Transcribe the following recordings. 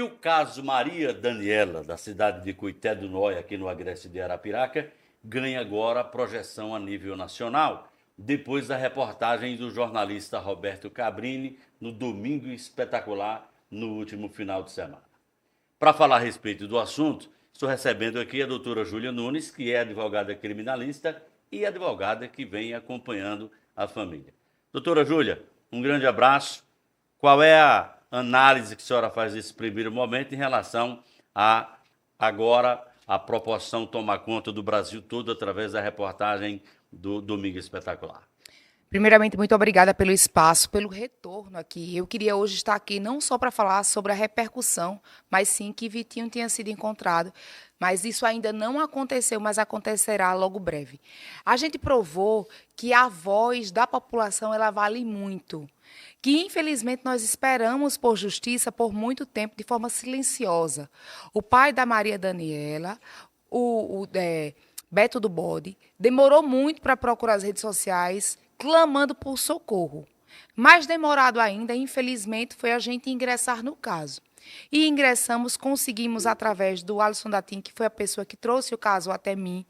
E o caso Maria Daniela, da cidade de Cuité do Nóia, aqui no Agreste de Arapiraca, ganha agora projeção a nível nacional, depois da reportagem do jornalista Roberto Cabrini no Domingo Espetacular, no último final de semana. Para falar a respeito do assunto, estou recebendo aqui a doutora Júlia Nunes, que é advogada criminalista e advogada que vem acompanhando a família. Doutora Júlia, um grande abraço. Qual é a análise que a senhora faz nesse primeiro momento em relação a agora a proporção tomar conta do Brasil todo através da reportagem do Domingo Espetacular? Primeiramente, muito obrigada pelo espaço, pelo retorno aqui. Eu queria hoje estar aqui não só para falar sobre a repercussão, mas sim que Vitinho tenha sido encontrado. Mas isso ainda não aconteceu, mas acontecerá logo breve. A gente provou que a voz da população ela vale muito. Que, infelizmente, nós esperamos por justiça por muito tempo, de forma silenciosa. O pai da Maria Daniela, Beto do Bode, demorou muito para procurar as redes sociais, clamando por socorro. Mais demorado ainda, infelizmente, foi a gente ingressar no caso. E ingressamos, conseguimos, através do Alisson Datim, que foi a pessoa que trouxe o caso até mim,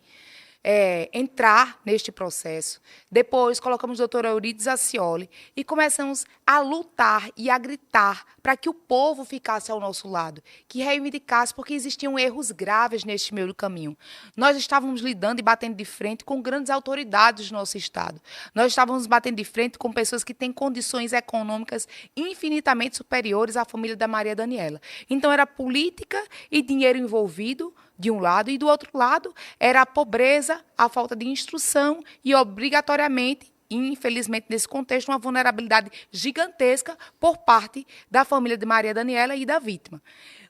entrar neste processo. Depois colocamos o doutor Eurides Acioli e começamos a lutar e a gritar para que o povo ficasse ao nosso lado, que reivindicasse, porque existiam erros graves neste meio do caminho. Nós estávamos lidando e batendo de frente com grandes autoridades do nosso Estado. Nós estávamos batendo de frente com pessoas que têm condições econômicas infinitamente superiores à família da Maria Daniela. Então, era política e dinheiro envolvido, de um lado, e do outro lado era a pobreza, a falta de instrução e, obrigatoriamente, infelizmente, nesse contexto, uma vulnerabilidade gigantesca por parte da família de Maria Daniela e da vítima.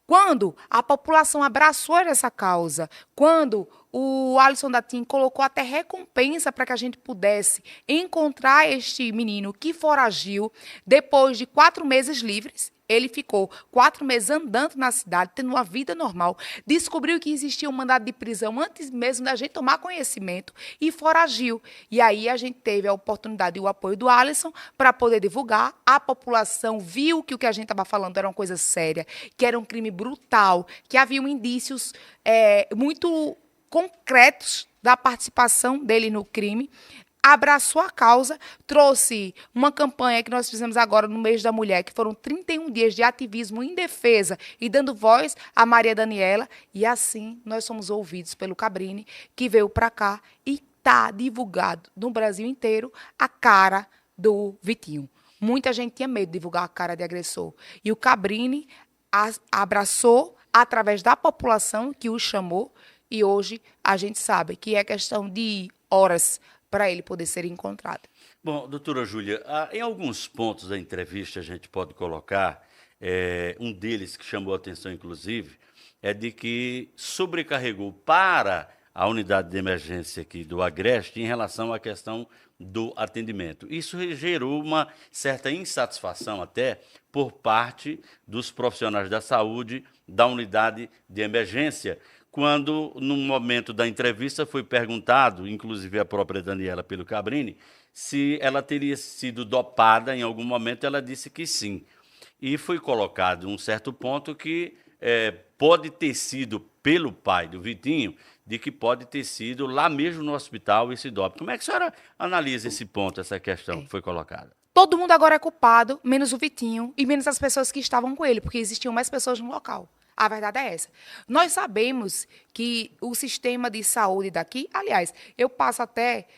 Quando a população abraçou essa causa, quando o Alisson Datim colocou até recompensa para que a gente pudesse encontrar este menino que foragiu, depois de 4 meses livres, ele ficou 4 meses andando na cidade, tendo uma vida normal, descobriu que existia um mandado de prisão antes mesmo da gente tomar conhecimento e foragiu. E aí a gente teve a oportunidade e o apoio do Alisson para poder divulgar. A população viu que o que a gente estava falando era uma coisa séria, que era um crime brutal, que haviam indícios muito concretos da participação dele no crime. Abraçou a causa, trouxe uma campanha que nós fizemos agora no mês da mulher, que foram 31 dias de ativismo em defesa e dando voz a Maria Daniela, e assim nós somos ouvidos pelo Cabrini, que veio para cá e está divulgado no Brasil inteiro a cara do Vitinho. Muita gente tinha medo de divulgar a cara de agressor, e o Cabrini abraçou através da população que o chamou, e hoje a gente sabe que é questão de horas para ele poder ser encontrado. Bom, doutora Júlia, em alguns pontos da entrevista a gente pode colocar, um deles que chamou a atenção, inclusive, é de que sobrecarregou para a unidade de emergência aqui do Agreste em relação à questão do atendimento. Isso gerou uma certa insatisfação até por parte dos profissionais da saúde da unidade de emergência, quando, no momento da entrevista, foi perguntado, inclusive a própria Daniela pelo Cabrini, se ela teria sido dopada em algum momento, ela disse que sim. E foi colocado um certo ponto que pode ter sido pelo pai do Vitinho, de que pode ter sido lá mesmo no hospital esse doping. Como é que a senhora analisa esse ponto, essa questão que foi colocada? Todo mundo agora é culpado, menos o Vitinho e menos as pessoas que estavam com ele, porque existiam mais pessoas no local. A verdade é essa. Nós sabemos que o sistema de saúde daqui, aliás, eu passo até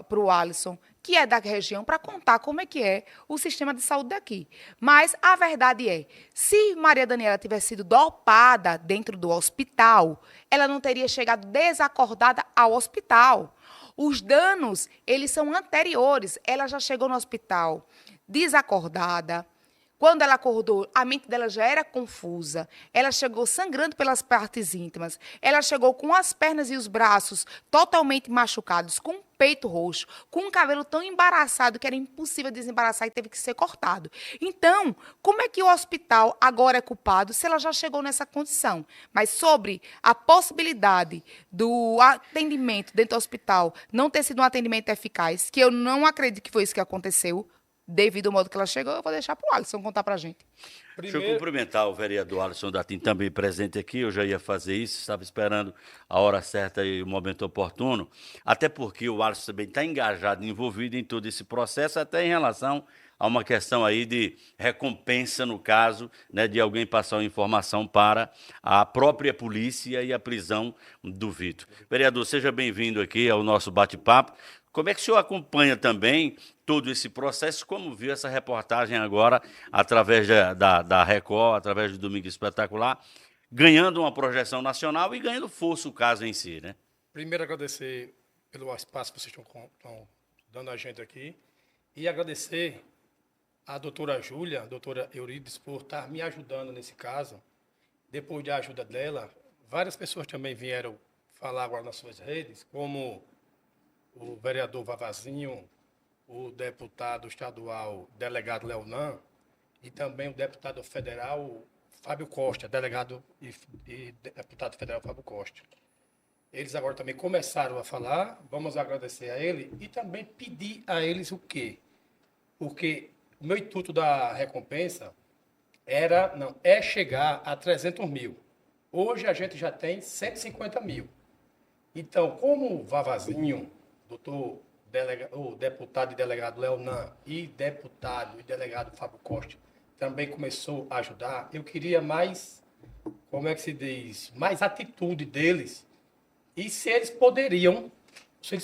para o Alisson, que é da região, para contar como é que é o sistema de saúde daqui. Mas a verdade é, se Maria Daniela tivesse sido dopada dentro do hospital, ela não teria chegado desacordada ao hospital. Os danos, eles são anteriores. Ela já chegou no hospital desacordada. Quando ela acordou, a mente dela já era confusa. Ela chegou sangrando pelas partes íntimas. Ela chegou com as pernas e os braços totalmente machucados, com o peito roxo, com um cabelo tão embaraçado que era impossível desembaraçar e teve que ser cortado. Então, como é que o hospital agora é culpado se ela já chegou nessa condição? Mas sobre a possibilidade do atendimento dentro do hospital não ter sido um atendimento eficaz, que eu não acredito que foi isso que aconteceu, devido ao modo que ela chegou, eu vou deixar para o Alisson contar para a gente. Deixa eu cumprimentar o vereador Alisson Datim, também presente aqui. Eu já ia fazer isso, estava esperando a hora certa e o momento oportuno, até porque o Alisson também está engajado, envolvido em todo esse processo, até em relação a uma questão aí de recompensa, no caso, né, de alguém passar uma informação para a própria polícia e a prisão do Vitor. Vereador, seja bem-vindo aqui ao nosso bate-papo. Como é que o senhor acompanha também todo esse processo? Como viu essa reportagem agora, através da Record, através do Domingo Espetacular, ganhando uma projeção nacional e ganhando força o caso em si, né? Primeiro, agradecer pelo espaço que vocês estão dando a gente aqui e agradecer a doutora Júlia, a doutora Eurides, por estar me ajudando nesse caso. Depois da ajuda dela, várias pessoas também vieram falar agora nas suas redes, como o vereador Vavazinho, o deputado estadual, delegado Leonan, e também o deputado federal Fábio Costa, delegado e deputado federal Fábio Costa. Eles agora também começaram a falar, vamos agradecer a ele e também pedir a eles o quê? Porque o meu intuito da recompensa é chegar a 300 mil. Hoje a gente já tem 150 mil. Então, como o Vavazinho, o deputado e delegado Leonan e deputado e delegado Fábio Costa também começou a ajudar, eu queria mais, como é que se diz, mais atitude deles e se eles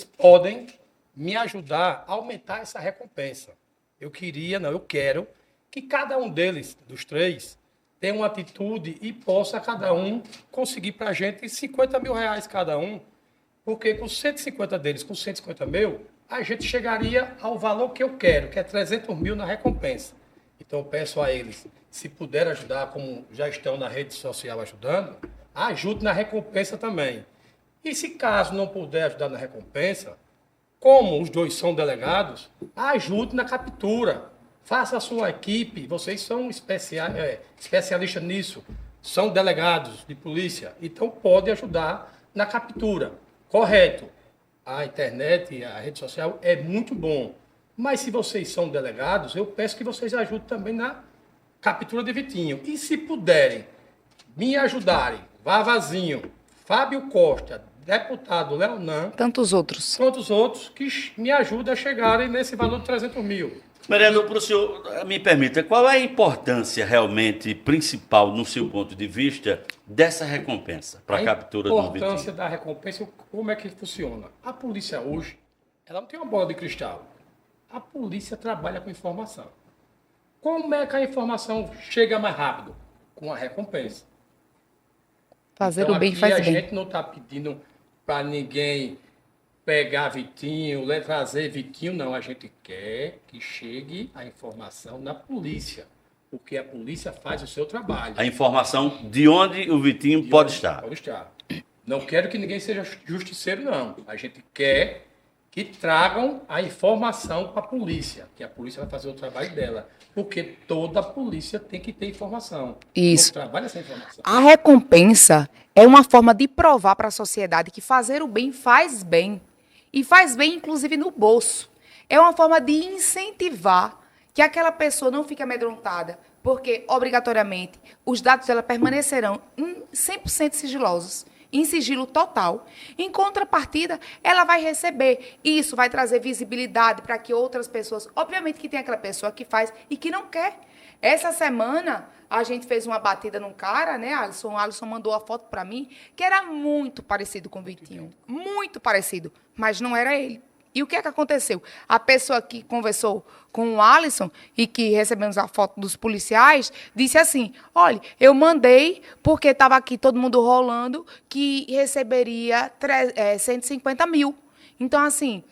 podem me ajudar a aumentar essa recompensa. Eu quero que cada um deles, dos três, tenha uma atitude e possa cada um conseguir para a gente 50 mil reais cada um, porque com 150 deles, com 150 mil, a gente chegaria ao valor que eu quero, que é 300 mil na recompensa. Então, eu peço a eles, se puder ajudar, como já estão na rede social ajudando, ajude na recompensa também. E se caso não puder ajudar na recompensa, como os dois são delegados, ajude na captura. Faça a sua equipe, vocês são especialistas nisso, são delegados de polícia, então pode ajudar na captura. Correto. A internet, a rede social é muito bom. Mas se vocês são delegados, eu peço que vocês ajudem também na captura de Vitinho. E se puderem me ajudarem, Vavazinho, Fábio Costa, deputado Leonan, Tantos outros que me ajudem a chegarem nesse valor de 300 mil. Vereador, para o senhor, me permita, qual é a importância realmente principal, no seu ponto de vista, dessa recompensa para a captura do Vitinho? A importância da recompensa, como é que funciona? A polícia hoje, ela não tem uma bola de cristal. A polícia trabalha com informação. Como é que a informação chega mais rápido? Com a recompensa. Fazer Então, o bem aqui faz a bem. gente não está pedindo para ninguém pegar Vitinho, trazer Vitinho, não. A gente quer que chegue a informação na polícia, porque a polícia faz o seu trabalho. A informação de onde o Vitinho pode estar. Pode estar. Não quero que ninguém seja justiceiro, não. A gente quer que tragam a informação para a polícia, que a polícia vai fazer o trabalho dela, porque toda polícia tem que ter informação. Isso. Não trabalha essa informação. A recompensa é uma forma de provar para a sociedade que fazer o bem faz bem. E faz bem, inclusive, no bolso. É uma forma de incentivar que aquela pessoa não fique amedrontada, porque, obrigatoriamente, os dados dela permanecerão 100% sigilosos, em sigilo total. Em contrapartida, ela vai receber. Isso vai trazer visibilidade para que outras pessoas... Obviamente que tem aquela pessoa que faz e que não quer. Essa semana, a gente fez uma batida num cara, né, Alisson? O Alisson mandou a foto para mim, que era muito parecido com o Vitinho. Muito parecido, mas não era ele. E o que é que aconteceu? A pessoa que conversou com o Alisson e que recebemos a foto dos policiais, disse assim, olha, eu mandei porque estava aqui todo mundo rolando que receberia 150 mil. Então, assim,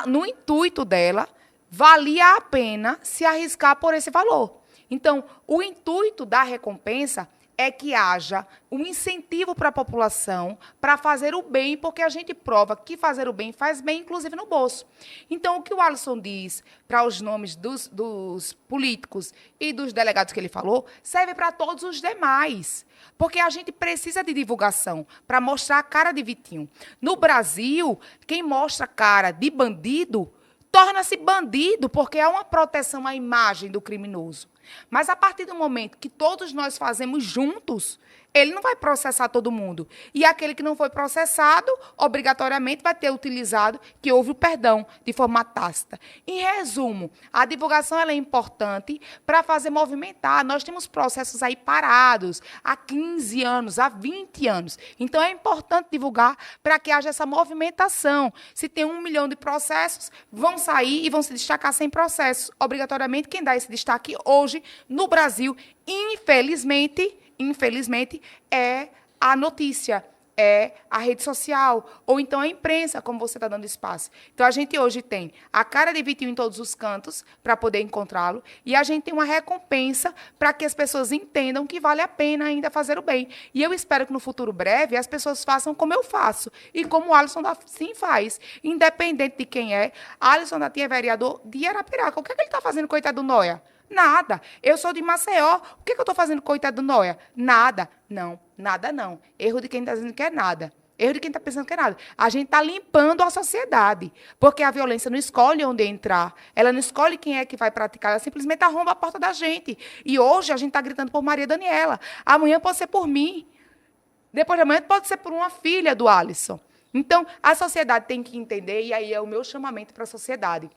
no intuito dela, valia a pena se arriscar por esse valor. Então, o intuito da recompensa é que haja um incentivo para a população para fazer o bem, porque a gente prova que fazer o bem faz bem, inclusive no bolso. Então, o que o Alisson diz para os nomes dos políticos e dos delegados que ele falou, serve para todos os demais, porque a gente precisa de divulgação para mostrar a cara de Vitinho. No Brasil, quem mostra a cara de bandido torna-se bandido, porque há uma proteção à imagem do criminoso. Mas a partir do momento que todos nós fazemos juntos, ele não vai processar todo mundo. E aquele que não foi processado, obrigatoriamente vai ter utilizado que houve o perdão de forma tácita. Em resumo, a divulgação ela é importante para fazer movimentar. Nós temos processos aí parados há 15 anos, há 20 anos. Então, é importante divulgar para que haja essa movimentação. Se tem 1 milhão de processos, vão sair e vão se destacar 100 processos. Obrigatoriamente, quem dá esse destaque hoje, no Brasil, infelizmente, é a notícia, é a rede social, ou então a imprensa, como você está dando espaço. Então, a gente hoje tem a cara de Vitinho em todos os cantos para poder encontrá-lo, e a gente tem uma recompensa para que as pessoas entendam que vale a pena ainda fazer o bem. E eu espero que no futuro breve as pessoas façam como eu faço, e como o Alisson da Sim faz, independente de quem é. Alisson da Sim é vereador de Arapiraca. O que é que ele está fazendo, coitado do Noia? Nada. Eu sou de Maceió. O que eu estou fazendo, coitado do Noia? Nada. Não, nada não. Erro de quem está dizendo que é nada. Erro de quem está pensando que é nada. A gente está limpando a sociedade. Porque a violência não escolhe onde entrar. Ela não escolhe quem é que vai praticar. Ela simplesmente arromba a porta da gente. E hoje a gente está gritando por Maria Daniela. Amanhã pode ser por mim. Depois de amanhã pode ser por uma filha do Alisson. Então, a sociedade tem que entender, e aí é o meu chamamento para a sociedade.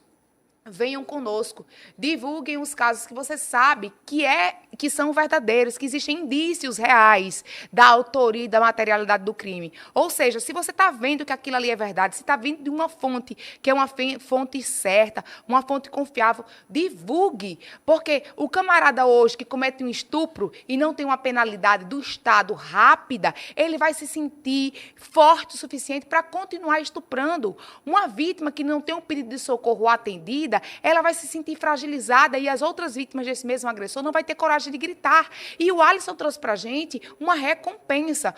Venham conosco, divulguem os casos que você sabe que são verdadeiros, que existem indícios reais da autoria e da materialidade do crime. Ou seja, se você está vendo que aquilo ali é verdade, se está vindo de uma fonte que é uma fonte certa, uma fonte confiável, divulgue. Porque o camarada hoje que comete um estupro e não tem uma penalidade do Estado rápida, ele vai se sentir forte o suficiente para continuar estuprando. Uma vítima que não tem um pedido de socorro atendida, ela vai se sentir fragilizada e as outras vítimas desse mesmo agressor não vai ter coragem de gritar. E o Alisson trouxe para a gente uma recompensa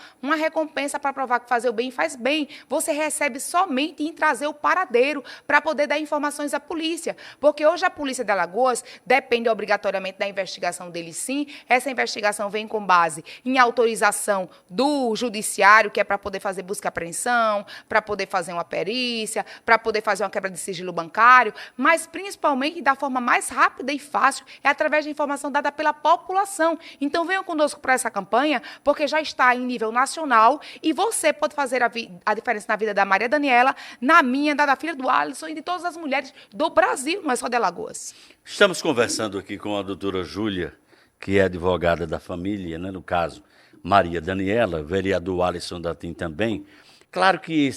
para provar que fazer o bem faz bem. Você recebe somente em trazer o paradeiro para poder dar informações à polícia. Porque hoje a polícia de Alagoas depende obrigatoriamente da investigação dele, sim. Essa investigação vem com base em autorização do judiciário, que é para poder fazer busca e apreensão, para poder fazer uma perícia, para poder fazer uma quebra de sigilo bancário, mas principalmente da forma mais rápida e fácil é através da informação dada pela população. Então, venham conosco para essa campanha, porque já está em nível nacional e você pode fazer a diferença na vida da Maria Daniela, na minha, da filha do Alisson e de todas as mulheres do Brasil, não é só de Alagoas. Estamos conversando aqui com a doutora Júlia, que é advogada da família, né, no caso, Maria Daniela, vereador Alisson da Sim também. Claro que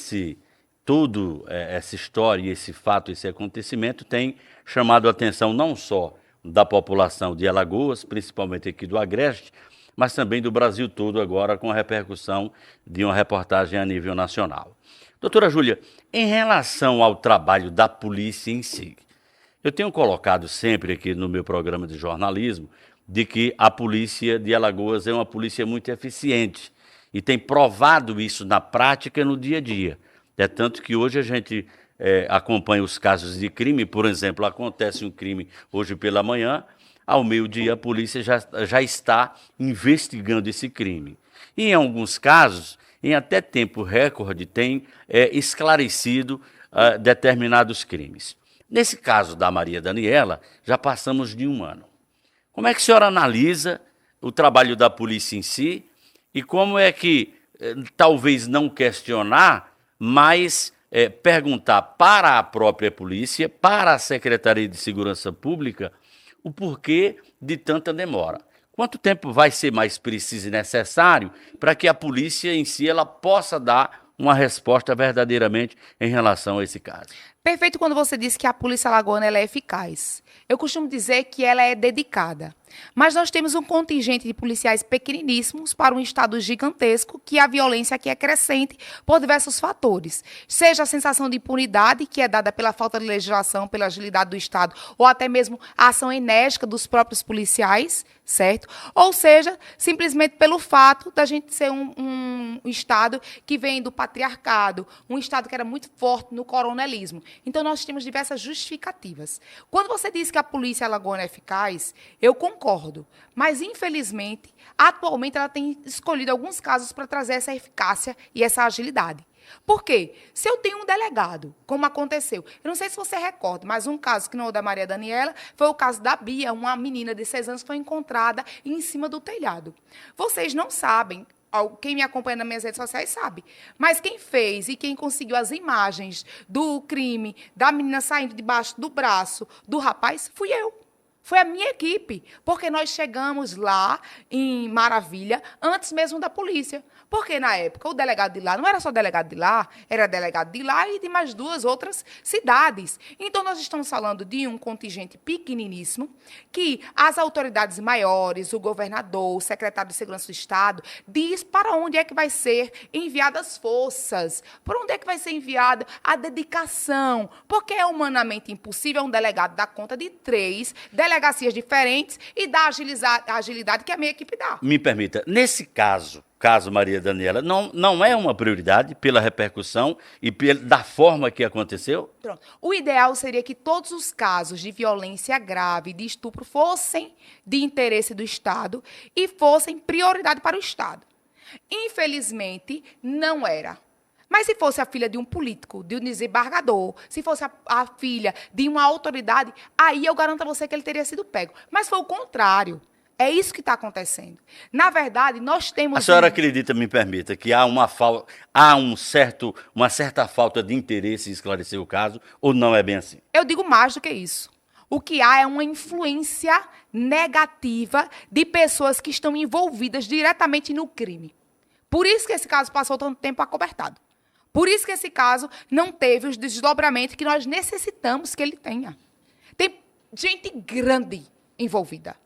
toda essa história, esse fato, esse acontecimento tem chamado a atenção não só da população de Alagoas, principalmente aqui do Agreste, mas também do Brasil todo agora com a repercussão de uma reportagem a nível nacional. Doutora Júlia, em relação ao trabalho da polícia em si, eu tenho colocado sempre aqui no meu programa de jornalismo de que a polícia de Alagoas é uma polícia muito eficiente e tem provado isso na prática no dia a dia. É tanto que hoje a gente acompanha os casos de crime, por exemplo, acontece um crime hoje pela manhã, ao meio-dia a polícia já está investigando esse crime. E em alguns casos, em até tempo recorde, tem esclarecido determinados crimes. Nesse caso da Maria Daniela, já passamos de 1 ano. Como é que a senhora analisa o trabalho da polícia em si e como é que, talvez não questionar, mas perguntar para a própria polícia, para a Secretaria de Segurança Pública, o porquê de tanta demora? Quanto tempo vai ser mais preciso e necessário para que a polícia em si ela possa dar uma resposta verdadeiramente em relação a esse caso? Perfeito quando você disse que a polícia alagoana ela é eficaz. Eu costumo dizer que ela é dedicada. Mas nós temos um contingente de policiais pequeniníssimos para um estado gigantesco, que a violência aqui é crescente por diversos fatores. Seja a sensação de impunidade, que é dada pela falta de legislação, pela agilidade do Estado, ou até mesmo a ação enérgica dos próprios policiais, certo? Ou seja, simplesmente pelo fato da gente ser um Estado que vem do patriarcado, um Estado que era muito forte no coronelismo. Então, nós temos diversas justificativas. Quando você diz que a polícia alagoana é eficaz, eu concordo. Mas, infelizmente, atualmente ela tem escolhido alguns casos para trazer essa eficácia e essa agilidade. Por quê? Se eu tenho um delegado, como aconteceu, eu não sei se você recorda, mas um caso que não é o da Maria Daniela foi o caso da Bia, uma menina de 6 anos que foi encontrada em cima do telhado. Vocês não sabem, quem me acompanha nas minhas redes sociais sabe, mas quem fez e quem conseguiu as imagens do crime, da menina saindo debaixo do braço do rapaz, fui eu. Foi a minha equipe, porque nós chegamos lá em Maravilha antes mesmo da polícia. Porque, na época, o delegado de lá não era só delegado de lá, era delegado de lá e de mais 2 outras cidades. Então, nós estamos falando de um contingente pequeniníssimo que as autoridades maiores, o governador, o secretário de Segurança do Estado, diz para onde é que vai ser enviadas as forças, para onde é que vai ser enviada a dedicação, porque é humanamente impossível um delegado dar conta de 3 delegacias diferentes e dar a agilidade que a minha equipe dá. Me permita, nesse caso Maria Daniela, não é uma prioridade pela repercussão e da forma que aconteceu? Pronto. O ideal seria que todos os casos de violência grave, de estupro, fossem de interesse do Estado e fossem prioridade para o Estado. Infelizmente, não era. Mas se fosse a filha de um político, de um desembargador, se fosse a filha de uma autoridade, aí eu garanto a você que ele teria sido pego. Mas foi o contrário. É isso que está acontecendo. Na verdade, nós temos... A senhora acredita, me permita, que há uma certa falta de interesse em esclarecer o caso, ou não é bem assim? Eu digo mais do que isso. O que há é uma influência negativa de pessoas que estão envolvidas diretamente no crime. Por isso que esse caso passou tanto tempo acobertado. Por isso que esse caso não teve os desdobramentos que nós necessitamos que ele tenha. Tem gente grande envolvida.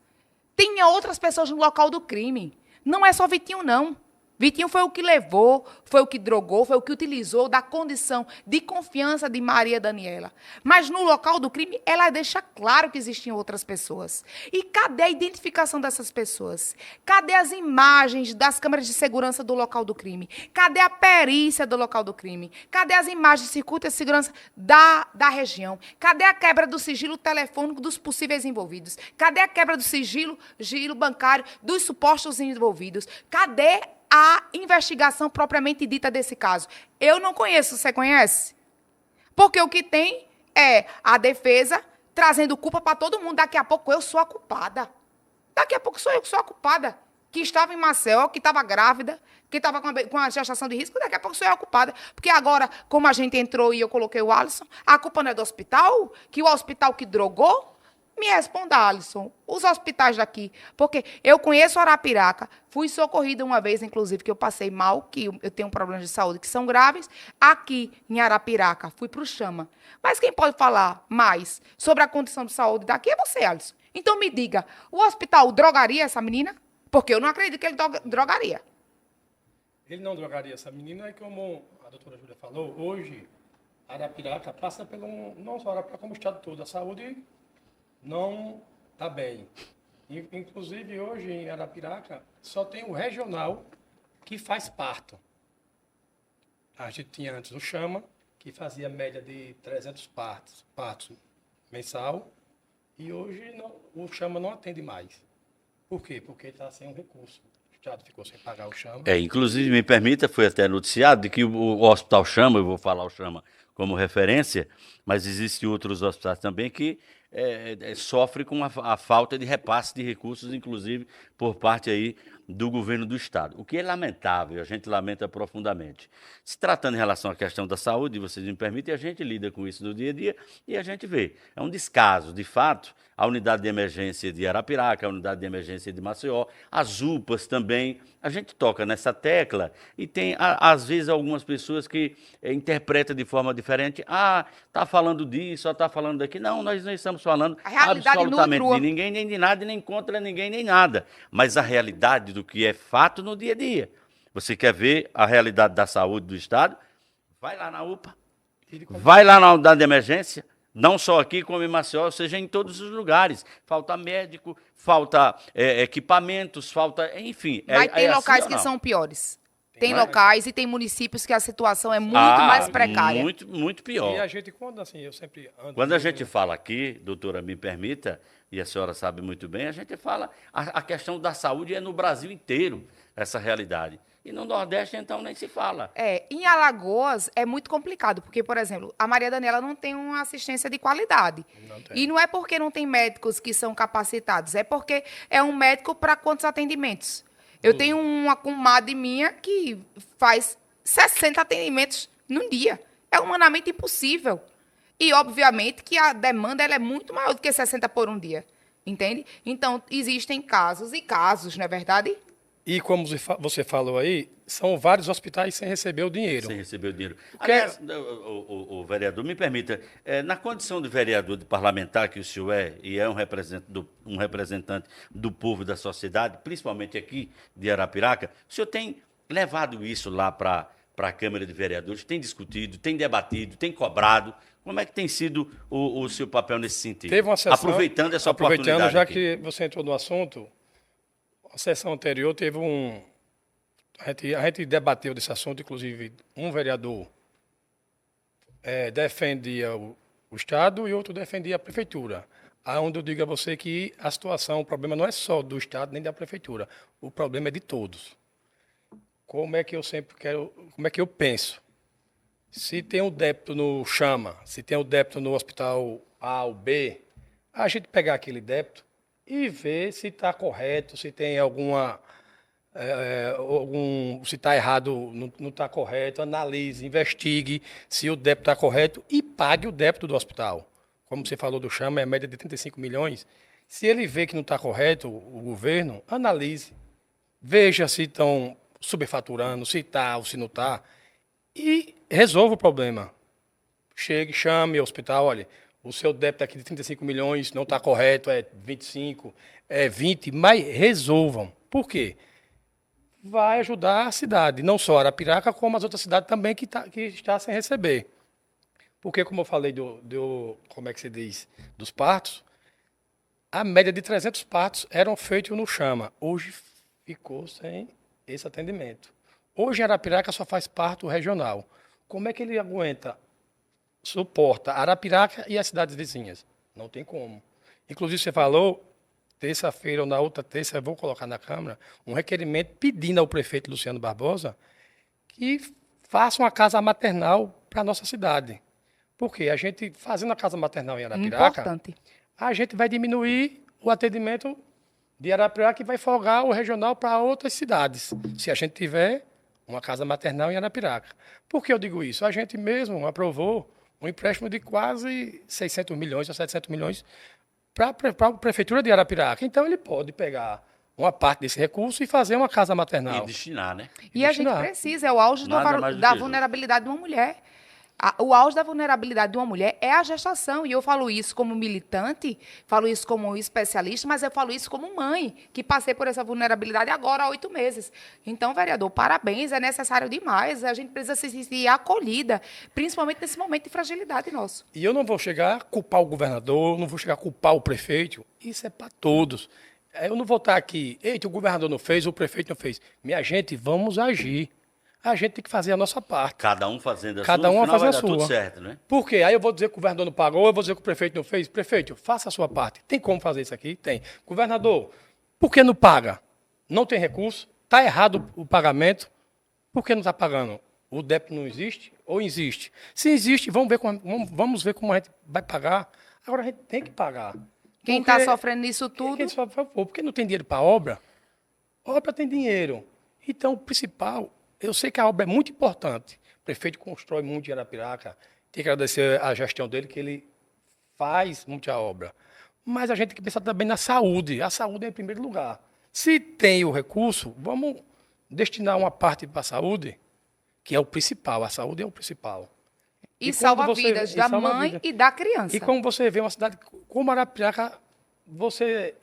Tem outras pessoas no local do crime. Não é só Vitinho, não. Vitinho foi o que levou, foi o que drogou, foi o que utilizou da condição de confiança de Maria Daniela. Mas no local do crime, ela deixa claro que existiam outras pessoas. E cadê a identificação dessas pessoas? Cadê as imagens das câmeras de segurança do local do crime? Cadê a perícia do local do crime? Cadê as imagens de circuito de segurança da região? Cadê a quebra do sigilo telefônico dos possíveis envolvidos? Cadê a quebra do sigilo bancário dos supostos envolvidos? Cadê a investigação propriamente dita desse caso? Eu não conheço, você conhece? Porque o que tem é a defesa trazendo culpa para todo mundo. Daqui a pouco eu sou a culpada. Daqui a pouco sou eu que sou a culpada. Que estava em Maceió, que estava grávida, que estava com a gestação de risco, daqui a pouco sou eu a culpada. Porque agora, como a gente entrou e eu coloquei o Alisson, a culpa não é do hospital? Que o hospital que drogou? Me responda, Alisson, os hospitais daqui, porque eu conheço Arapiraca, fui socorrida uma vez, inclusive, que eu passei mal, que eu tenho problemas de saúde que são graves, aqui em Arapiraca, fui para o Chama. Mas quem pode falar mais sobre a condição de saúde daqui é você, Alisson. Então me diga, o hospital drogaria essa menina? Porque eu não acredito que ele drogaria. Ele não drogaria essa menina, e como a doutora Júlia falou, hoje Arapiraca passa pelo, não só Arapiraca, como o estado todo, a saúde não está bem. Inclusive, hoje, em Arapiraca, só tem o regional que faz parto. A gente tinha antes o Chama, que fazia média de 300 partos mensal, e hoje o Chama não atende mais. Por quê? Porque está sem um recurso. O Estado ficou sem pagar o Chama. Inclusive, me permita, foi até noticiado de que o Hospital Chama, eu vou falar o Chama como referência, mas existem outros hospitais também que sofre com a falta de repasse de recursos, inclusive por parte aí do governo do Estado. O que é lamentável, a gente lamenta profundamente. Se tratando em relação à questão da saúde, vocês me permitem, a gente lida com isso no dia a dia e a gente vê. É um descaso, de fato, a unidade de emergência de Arapiraca, a unidade de emergência de Maceió, as UPAs também. A gente toca nessa tecla e tem, às vezes, algumas pessoas que interpretam de forma diferente. Está falando disso, está falando daquilo. Não, nós não estamos falando absolutamente de ninguém, nem de nada, nem contra ninguém, nem nada. Mas a realidade do que é fato no dia a dia. Você quer ver a realidade da saúde do Estado? Vai lá na UPA, vai lá na unidade de emergência, não só aqui como em Maceió, ou seja, em todos os lugares. Falta médico, falta equipamentos, falta, enfim. Mas tem locais assim, que são piores. Tem locais e tem municípios que a situação é muito mais precária. Muito, muito pior. E a gente, quando assim, eu sempre ando... Quando a gente fala aqui, doutora, me permita, e a senhora sabe muito bem, a gente fala, a questão da saúde é no Brasil inteiro, essa realidade. E no Nordeste, então, nem se fala. Em Alagoas é muito complicado, porque, por exemplo, a Maria Daniela não tem uma assistência de qualidade. Não tem. E não é porque não tem médicos que são capacitados, é porque é um médico para quantos atendimentos? Eu tenho uma comadre minha que faz 60 atendimentos num dia. É humanamente impossível. E, obviamente, que a demanda ela é muito maior do que 60 por um dia. Entende? Então, existem casos e casos, não é verdade? E como você falou aí, são vários hospitais sem receber o dinheiro. Sem receber o dinheiro. Aliás, o vereador, me permita, na condição de vereador, de parlamentar que o senhor e é um representante do povo e da sociedade, principalmente aqui de Arapiraca, o senhor tem levado isso lá para a Câmara de Vereadores, tem discutido, tem debatido, tem cobrado. Como é que tem sido o seu papel nesse sentido? Teve uma sessão, aproveitando essa oportunidade já aqui. que você entrou no assunto, a sessão anterior teve a gente debateu desse assunto, inclusive um vereador defendia o Estado e outro defendia a Prefeitura. Onde eu digo a você que a situação, o problema não é só do Estado nem da Prefeitura, o problema é de todos. Como é que eu penso? Se tem um débito no Chama, se tem um débito no hospital A ou B, a gente pegar aquele débito e ver se está correto, se tem se está errado, não está correto, analise, investigue se o débito está correto e pague o débito do hospital. Como você falou do Chama, é a média de 35 milhões. Se ele vê que não está correto, o governo, analise, veja se estão superfaturando, se está ou se não está, e resolva o problema. Chegue, chame o hospital, olha, o seu débito aqui de 35 milhões não está correto, é 25, é 20, mas resolvam. Por quê? Vai ajudar a cidade, não só Arapiraca, como as outras cidades também que está sem receber. Porque, como eu falei como é que se diz, dos partos, a média de 300 partos eram feitos no Chama. Hoje ficou sem esse atendimento. Hoje, Arapiraca só faz parto regional. Como é que ele suporta Arapiraca e as cidades vizinhas? Não tem como. Inclusive, você falou, terça-feira ou na outra terça, eu vou colocar na Câmara, um requerimento pedindo ao prefeito Luciano Barbosa que faça uma casa maternal para a nossa cidade. Porque a gente, fazendo a casa maternal em Arapiraca, Importante. a gente vai diminuir o atendimento de Arapiraca e vai folgar o regional para outras cidades, se a gente tiver uma casa maternal em Arapiraca. Por que eu digo isso? A gente mesmo aprovou um empréstimo de quase 600 milhões a 700 milhões para a Prefeitura de Arapiraca. Então, ele pode pegar uma parte desse recurso e fazer uma casa maternal. E destinar, né? E a gente precisa, é o auge Nada mais do da que vulnerabilidade de uma mulher. O auge da vulnerabilidade de uma mulher é a gestação. E eu falo isso como militante, falo isso como especialista, mas eu falo isso como mãe, que passei por essa vulnerabilidade agora há 8 meses. Então, vereador, parabéns, é necessário demais. A gente precisa se sentir acolhida, principalmente nesse momento de fragilidade nosso. E eu não vou chegar a culpar o governador, não vou chegar a culpar o prefeito. Isso é para todos. Eu não vou estar aqui, eita, o governador não fez, o prefeito não fez. Minha gente, vamos agir. A gente tem que fazer a nossa parte. Cada um fazendo a sua, Cada um no final vai fazer vai a dar sua. tudo certo, né? Por quê? Aí eu vou dizer que o governador não pagou, eu vou dizer que o prefeito não fez. Prefeito, faça a sua parte. Tem como fazer isso aqui? Tem. Governador, por que não paga? Não tem recurso? Está errado o pagamento? Por que não está pagando? O débito não existe ou existe? Se existe, vamos ver como a gente vai pagar. Agora a gente tem que pagar. Quem está sofrendo nisso tudo... Porque não tem dinheiro para obra? Obra tem dinheiro. Então, o principal... Eu sei que a obra é muito importante. O prefeito constrói muito em Arapiraca. Tem que agradecer a gestão dele, que ele faz muita obra. Mas a gente tem que pensar também na saúde. A saúde é em primeiro lugar. Se tem o recurso, vamos destinar uma parte para a saúde, que é o principal. A saúde é o principal. E salva vidas da mãe e da criança. E como você vê uma cidade como Arapiraca,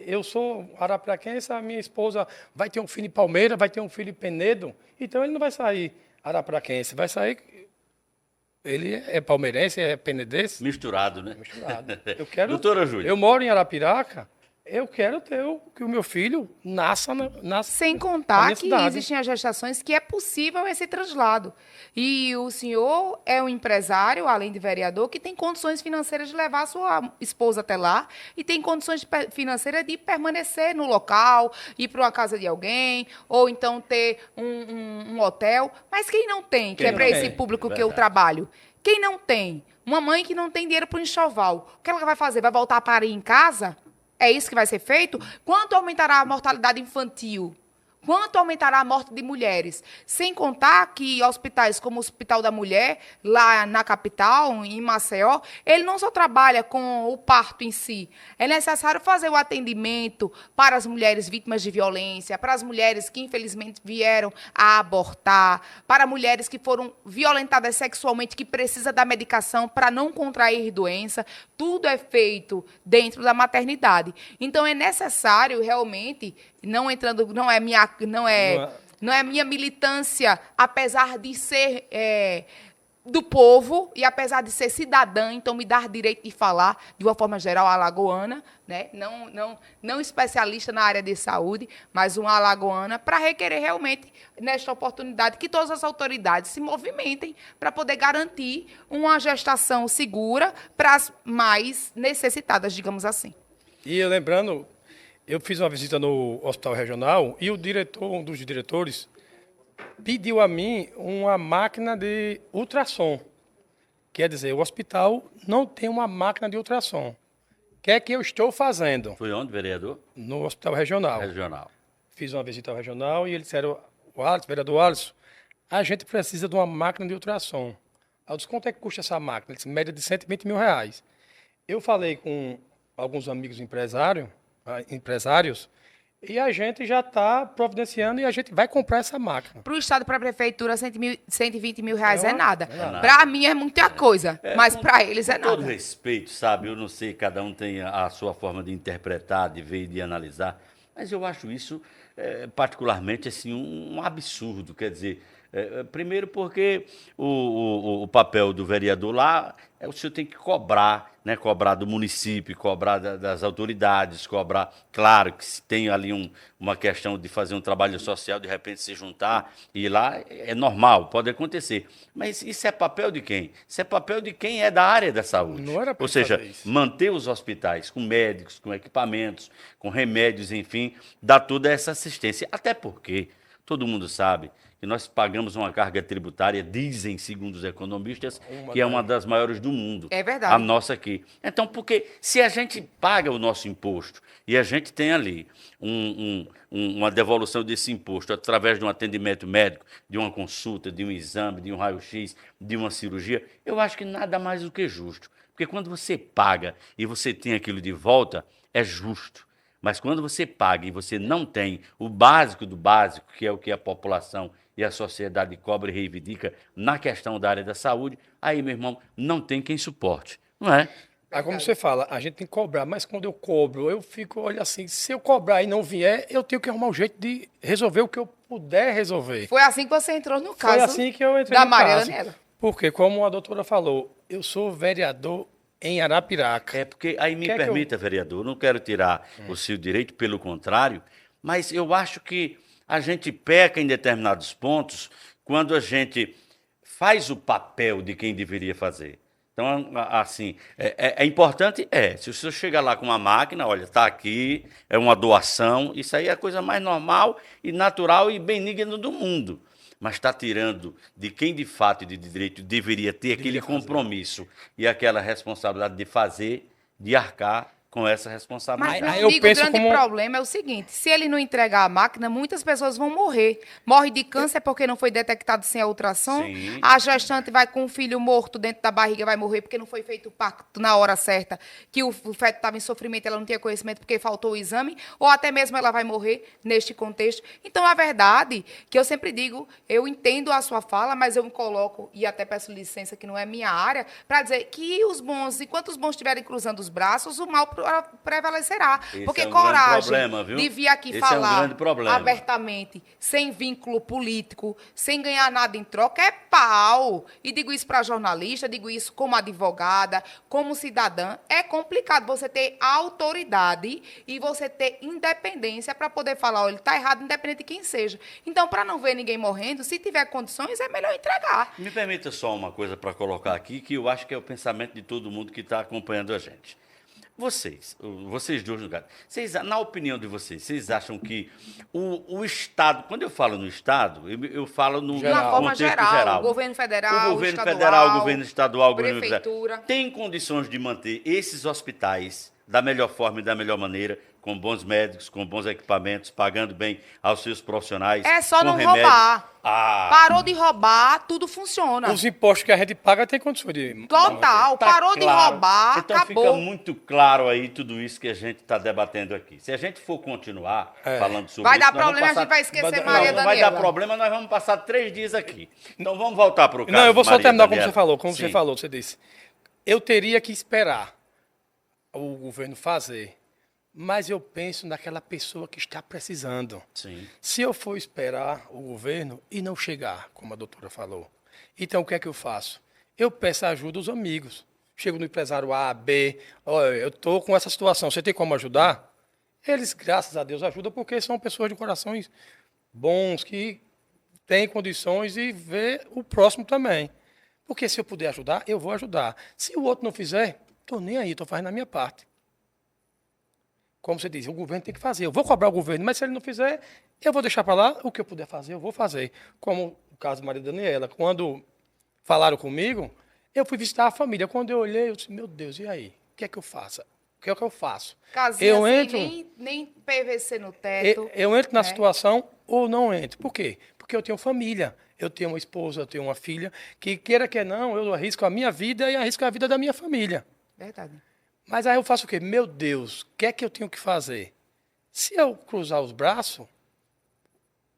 eu sou arapiraquense, a minha esposa vai ter um filho em Palmeira, vai ter um filho em Penedo, então ele não vai sair arapiraquense, vai sair... Ele é palmeirense, é penedense. Misturado, né? Misturado. Doutora Júlia. Eu moro em Arapiraca, eu quero que o meu filho nasça Sem na contar minha que cidade. existem as gestações que é possível esse traslado. E o senhor é um empresário, além de vereador, que tem condições financeiras de levar a sua esposa até lá e tem condições financeiras de permanecer no local, ir para uma casa de alguém, ou então ter um hotel. Mas quem não tem, que Quem é para não esse tem, público que verdade. eu trabalho? Quem não tem? Uma mãe que não tem dinheiro para o enxoval. O que ela vai fazer? Vai voltar a parir em casa? É isso que vai ser feito? Quanto aumentará a mortalidade infantil? Quanto aumentará a morte de mulheres? Sem contar que hospitais como o Hospital da Mulher, lá na capital, em Maceió, ele não só trabalha com o parto em si. É necessário fazer o atendimento para as mulheres vítimas de violência, para as mulheres que, infelizmente, vieram a abortar, para mulheres que foram violentadas sexualmente, que precisam da medicação para não contrair doença. Tudo é feito dentro da maternidade. Então, é necessário, realmente, não é minha militância, apesar de ser do povo e apesar de ser cidadã, então me dar direito de falar de uma forma geral alagoana, né? Não especialista na área de saúde, mas uma alagoana, para requerer realmente, nesta oportunidade, que todas as autoridades se movimentem para poder garantir uma gestação segura para as mais necessitadas, digamos assim. E lembrando, eu fiz uma visita no hospital regional e um dos diretores, pediu a mim uma máquina de ultrassom. Quer dizer, o hospital não tem uma máquina de ultrassom. O que é que eu estou fazendo? Foi onde, vereador? No hospital regional. Regional. Fiz uma visita ao regional e eles disseram, vereador Alisson, a gente precisa de uma máquina de ultrassom. Eu disse, quanto é que custa essa máquina? Ele disse, média de 120 mil reais. Eu falei com alguns amigos empresários, e a gente já está providenciando e a gente vai comprar essa máquina. Para o Estado, para a Prefeitura, 120 mil reais é nada. É nada. Para mim é muita coisa, mas para eles é Com todo nada. respeito, sabe? Eu não sei, cada um tem a sua forma de interpretar, de ver e de analisar, mas eu acho isso, particularmente, assim, um absurdo. Quer dizer, primeiro porque o papel do vereador lá, o senhor tem que cobrar, né? Cobrar do município, cobrar das autoridades, cobrar. Claro que se tem ali uma questão de fazer um trabalho social, de repente se juntar e ir lá, é normal, pode acontecer. Mas isso é papel de quem? Isso é papel de quem é da área da saúde. Não era pra Ou seja, fazer isso. manter os hospitais com médicos, com equipamentos, com remédios, enfim, dar toda essa assistência. Até porque todo mundo sabe que nós pagamos uma carga tributária, dizem, segundo os economistas, que é uma das maiores do mundo. É verdade. A nossa aqui. Então, porque se a gente paga o nosso imposto e a gente tem ali uma devolução desse imposto através de um atendimento médico, de uma consulta, de um exame, de um raio-x, de uma cirurgia, eu acho que nada mais do que justo. Porque quando você paga e você tem aquilo de volta, é justo. Mas quando você paga e você não tem o básico do básico, que é o que a população e a sociedade cobra e reivindica na questão da área da saúde, aí, meu irmão, não tem quem suporte, não é? Aí, como você fala, a gente tem que cobrar, mas quando eu cobro, eu fico, olha assim, se eu cobrar e não vier, eu tenho que arrumar um jeito de resolver o que eu puder resolver. Foi assim que você entrou no caso. Foi assim que eu entrei da no Maria caso. Daniela. Porque, como a doutora falou, eu sou vereador em Arapiraca. É porque, aí me Quer que permita, vereador, eu não quero tirar o seu direito, pelo contrário, mas eu acho que a gente peca em determinados pontos quando a gente faz o papel de quem deveria fazer. Então, assim, é importante, se o senhor chegar lá com uma máquina, olha, está aqui, é uma doação, isso aí é a coisa mais normal e natural e benigna do mundo. Mas está tirando de quem de fato e de direito deveria ter aquele compromisso e aquela responsabilidade de fazer, de arcar com essa Mas, responsabilidade. meu Aí eu amigo, o penso grande como- problema é o seguinte, se ele não entregar a máquina, muitas pessoas vão morrer. Morre de câncer porque não foi detectado sem a ultrassom. Sim. A gestante vai com um filho morto dentro da barriga, vai morrer porque não foi feito o parto na hora certa, que o feto estava em sofrimento, ela não tinha conhecimento porque faltou o exame, ou até mesmo ela vai morrer neste contexto. Então, a verdade, que eu sempre digo, eu entendo a sua fala, mas eu me coloco, e até peço licença que não é minha área, para dizer que os bons, enquanto os bons estiverem cruzando os braços, o mal prevalecerá. Esse Porque é um grande coragem problema, viu? de vir aqui Esse é um falar grande problema. abertamente, sem vínculo político, sem ganhar nada em troca, é pau. E digo isso para jornalista, digo isso como advogada, como cidadã. É complicado você ter autoridade e você ter independência para poder falar, olha, está errado, independente de quem seja. Então, para não ver ninguém morrendo, se tiver condições, é melhor entregar. Me permita só uma coisa para colocar aqui, que eu acho que é o pensamento de todo mundo que está acompanhando a gente. Vocês dois lugares, na opinião de vocês acham que o Estado, quando eu falo no Estado, eu falo no De uma forma contexto geral, o governo federal, o governo estadual, federal, o governo estadual, o governo prefeitura, tem condições de manter esses hospitais da melhor forma e da melhor maneira, com bons médicos, com bons equipamentos, pagando bem aos seus profissionais. É só com não remédio. roubar. Ah, Parou de roubar, tudo funciona. Os impostos que a gente paga tem condições de... Total, tá parou de claro. roubar, Então acabou. fica muito claro aí tudo isso que a gente está debatendo aqui. Se a gente for continuar falando sobre Vai isso, dar nós vamos problema, a passar- gente vai esquecer Não, Maria não vai Daniela. dar problema, nós vamos passar 3 dias aqui. Então vamos voltar para o caso Não, eu vou só Maria terminar como Daniela. você falou. Sim. Você disse. Eu teria que esperar o governo fazer, mas eu penso naquela pessoa que está precisando. Sim. Se eu for esperar o governo e não chegar, como a doutora falou, então o que é que eu faço? Eu peço ajuda aos amigos. Chego no empresário A, B, olha, eu estou com essa situação, você tem como ajudar? Eles, graças a Deus, ajudam porque são pessoas de corações bons, que têm condições de ver o próximo também. Porque se eu puder ajudar, eu vou ajudar. Se o outro não fizer, estou nem aí, estou fazendo a minha parte. Como você diz, o governo tem que fazer. Eu vou cobrar o governo, mas se ele não fizer, eu vou deixar para lá. O que eu puder fazer, eu vou fazer. Como o caso da Maria Daniela. Quando falaram comigo, eu fui visitar a família. Quando eu olhei, eu disse, meu Deus, e aí? O que é que eu faço? O que é que eu faço? Casinha Eu assim, entro- nem PVC no teto. Eu entro na né? situação ou não entro. Por quê? Porque eu tenho família. Eu tenho uma esposa, eu tenho uma filha. Que queira que não, eu arrisco a minha vida e arrisco a vida da minha família. Verdade. Mas aí eu faço o quê? Meu Deus, o que é que eu tenho que fazer? Se eu cruzar os braços,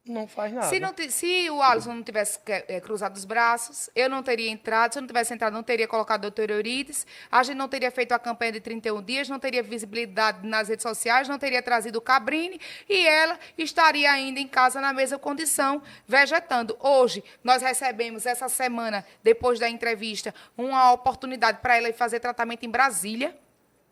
não faz nada. Se o Alisson não tivesse cruzado os braços, eu não teria entrado. Se eu não tivesse entrado, não teria colocado a doutora Eurides. A gente não teria feito a campanha de 31 dias, não teria visibilidade nas redes sociais, não teria trazido o Cabrini e ela estaria ainda em casa na mesma condição, vegetando. Hoje, nós recebemos essa semana, depois da entrevista, uma oportunidade para ela ir fazer tratamento em Brasília.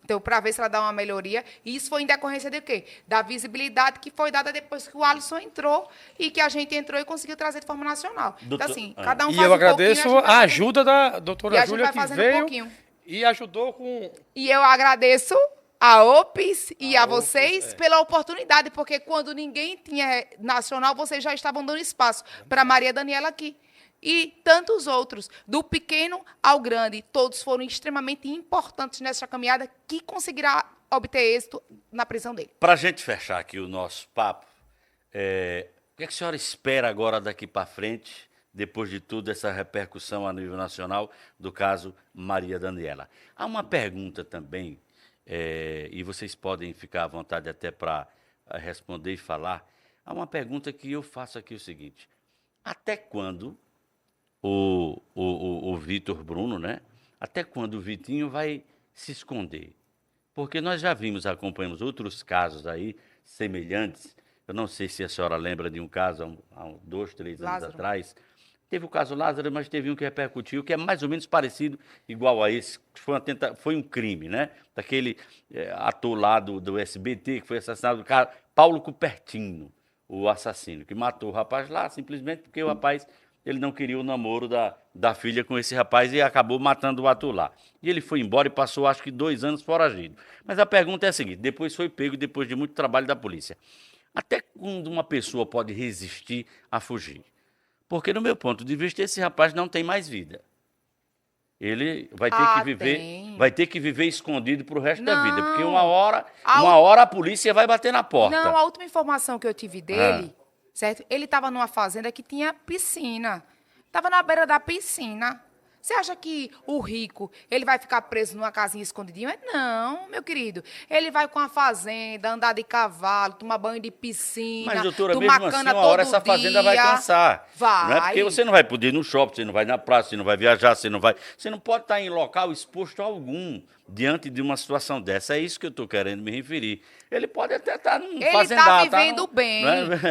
Então, para ver se ela dá uma melhoria. E isso foi em decorrência de quê? Da visibilidade que foi dada depois que o Alisson entrou e que a gente entrou e conseguiu trazer de forma nacional. Doutor- Então, assim, cada um E faz eu um agradeço pouquinho, a ajuda da E doutora a gente Júlia vai que fazendo um veio pouquinho. e ajudou com... E eu agradeço a OPS e a OPS, vocês pela oportunidade, porque quando ninguém tinha nacional, vocês já estavam dando espaço para Maria Daniela aqui. E tantos outros, do pequeno ao grande, todos foram extremamente importantes nessa caminhada que conseguirá obter êxito na prisão dele. Para a gente fechar aqui o nosso papo, o que a senhora espera agora daqui para frente, depois de tudo essa repercussão a nível nacional do caso Maria Daniela? Há uma pergunta também, e vocês podem ficar à vontade até para responder e falar. Há uma pergunta que eu faço aqui o seguinte: até quando o Vitor Bruno, né? Até quando o Vitinho vai se esconder? Porque nós já vimos, acompanhamos outros casos aí semelhantes. Eu não sei se a senhora lembra de um caso há 2, 3 anos Lázaro. atrás. Teve o caso Lázaro, mas teve um que repercutiu, que é mais ou menos parecido, igual a esse. Foi um crime, né? Daquele ator lá do SBT, que foi assassinado, o cara, Paulo Cupertino, o assassino, que matou o rapaz lá simplesmente porque o rapaz ele não queria o namoro da filha com esse rapaz e acabou matando o ator lá. E ele foi embora e passou, acho que 2 anos foragido. Mas a pergunta é a seguinte: depois foi pego, depois de muito trabalho da polícia. Até quando uma pessoa pode resistir a fugir? Porque, no meu ponto de vista, esse rapaz não tem mais vida. Ele vai ter que viver, tem. vai ter que viver escondido para o resto da vida. Porque Não. uma hora a polícia vai bater na porta. Não, a última informação que eu tive dele, certo? Ele estava numa fazenda que tinha piscina. Estava na beira da piscina. Você acha que o rico, ele vai ficar preso numa casinha escondidinha? Não, meu querido. Ele vai com a fazenda, andar de cavalo, tomar banho de piscina, Mas, doutora, tomar mesmo cana assim, uma todo hora essa fazenda vai dia. cansar. Vai. Não é porque você não vai poder ir no shopping, você não vai na praça, você não vai viajar, você não pode estar em local exposto a algum diante de uma situação dessa. É isso que eu estou querendo me referir. Ele pode até estar num Ele fazendar. está vivendo bem.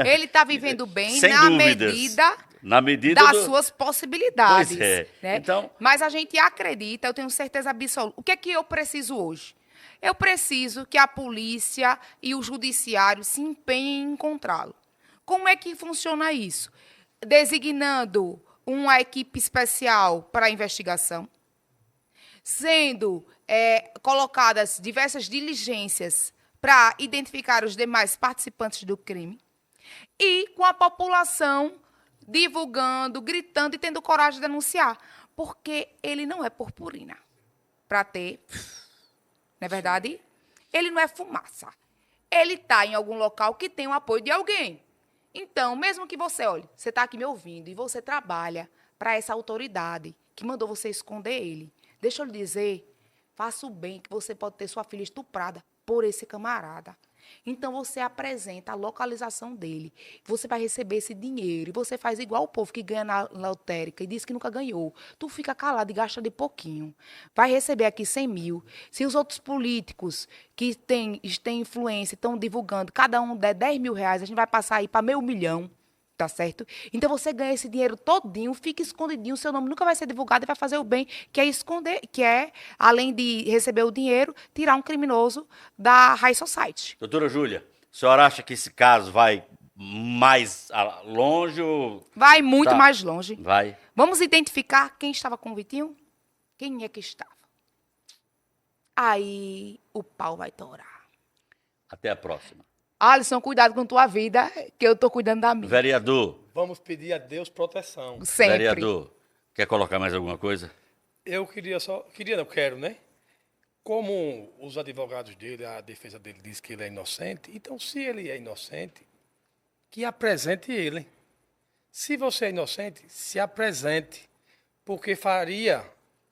Ele está vivendo bem Sem na dúvidas. Na medida das suas possibilidades. Pois é. Né? Então... Mas a gente acredita, eu tenho certeza absoluta. O que é que eu preciso hoje? Eu preciso que a polícia e o judiciário se empenhem em encontrá-lo. Como é que funciona isso? Designando uma equipe especial para a investigação, sendo colocadas diversas diligências para identificar os demais participantes do crime e com a população divulgando, gritando e tendo coragem de denunciar. Porque ele não é purpurina para ter, não é verdade? Ele não é fumaça. Ele está em algum local que tem o apoio de alguém. Então, mesmo que você, olhe, você está aqui me ouvindo e você trabalha para essa autoridade que mandou você esconder ele, deixa eu lhe dizer, faça o bem que você pode ter sua filha estuprada por esse camarada. Então, você apresenta a localização dele. Você vai receber esse dinheiro. E você faz igual o povo que ganha na lotérica e diz que nunca ganhou. Tu fica calado e gasta de pouquinho. Vai receber aqui 100 mil. Se os outros políticos que têm influência estão divulgando, cada um der 10 mil reais, a gente vai passar aí para meio milhão. Tá certo? Então, você ganha esse dinheiro todinho, fica escondidinho, seu nome nunca vai ser divulgado e vai fazer o bem, que é esconder, que é, além de receber o dinheiro, tirar um criminoso da High Society. Doutora Júlia, a senhora acha que esse caso vai mais longe ou... Vai muito mais longe. Vai. Vamos identificar quem estava com o Vitinho? Quem é que estava? Aí o pau vai torar. Até a próxima. Alisson, cuidado com tua vida, que eu estou cuidando da minha. Vereador. Vamos pedir a Deus proteção. Sempre. Vereador, quer colocar mais alguma coisa? Eu quero, né? Como os advogados dele, a defesa dele diz que ele é inocente, então se ele é inocente, que apresente ele. Se você é inocente, se apresente, porque faria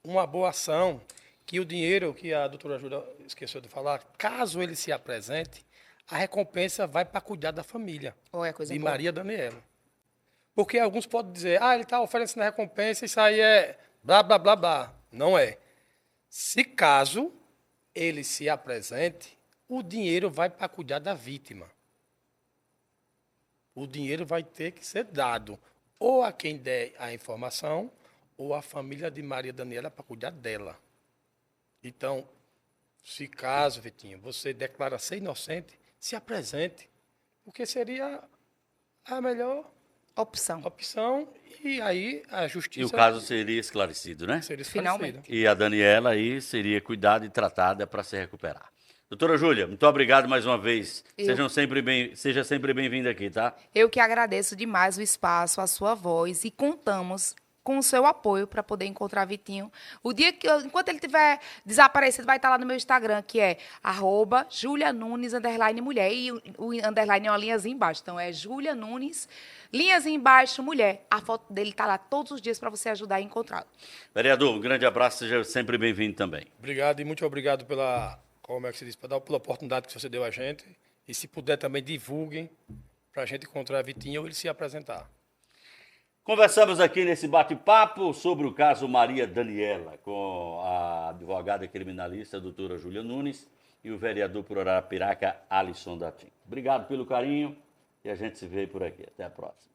uma boa ação, que o dinheiro que a doutora Júlia esqueceu de falar, caso ele se apresente, a recompensa vai para cuidar da família de Maria Daniela. Porque alguns podem dizer, ele está oferecendo a recompensa, isso aí é blá, blá, blá, blá. Não é. Se caso ele se apresente, o dinheiro vai para cuidar da vítima. O dinheiro vai ter que ser dado ou a quem der a informação ou à família de Maria Daniela para cuidar dela. Então, se caso, Vitinho, você declara ser inocente, se apresente, porque seria a melhor opção e aí a justiça... E o caso seria esclarecido, né? Seria Finalmente. E a Daniela aí seria cuidada e tratada para se recuperar. Doutora Júlia, muito obrigado mais uma vez. Seja sempre bem-vinda aqui, tá? Eu que agradeço demais o espaço, a sua voz e contamos com o seu apoio para poder encontrar Vitinho. O dia que enquanto ele estiver desaparecido, vai estar lá no meu Instagram, que é @JuliaNunes_mulher. E o underline é uma linhazinha embaixo. Então, é Julia Nunes, linhazinha embaixo, mulher. A foto dele está lá todos os dias para você ajudar a encontrá-lo. Vereador, um grande abraço, seja sempre bem-vindo também. Obrigado e muito obrigado pela oportunidade que você deu a gente. E se puder também divulguem para a gente encontrar Vitinho ou ele se apresentar. Conversamos aqui nesse bate-papo sobre o caso Maria Daniela, com a advogada criminalista, a doutora Júlia Nunes, e o vereador por Arapiraca, Alisson Datim. Obrigado pelo carinho e a gente se vê por aqui. Até a próxima.